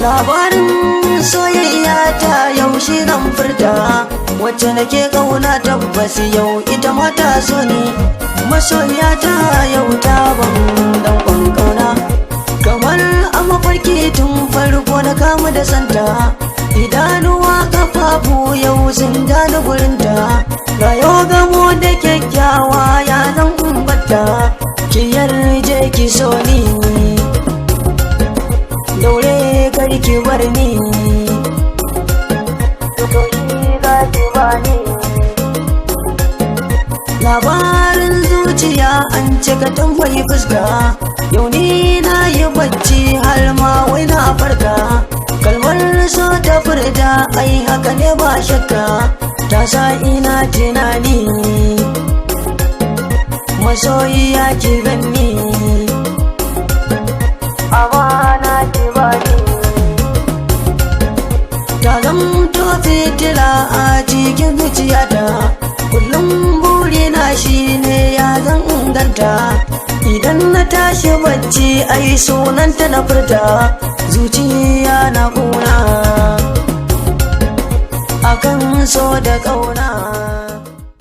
labarin soyayya ta yaushe zan furta, wacce nake kauna tabbas yau ita mata so ne. Masoyiya ta yau ta ban dankon kauna, kamar a mafarki tun farko na kama da santa. Idanuwa kafafu yau sun gane gurinta, rayo gamo da kyakkyawa ya zan umbata. Ki yarje ki so ni, daure kar ki bar ni, to shi za ki bani. Labarin zuciya an cika tambayi fuska, yau ni na yi bacci har ma wai na farka. Kalmar so ta furta ai haka ne ba shakka, ta sa ina tunani masoyiya ki ganni, amana ki bani. Ta zamto fitila a cikin zuciyata, kullum burina shine ya zan inganta. Idan na tashi bacci ai sunanta na furta, zuciya na kuna akan so da ƙauna.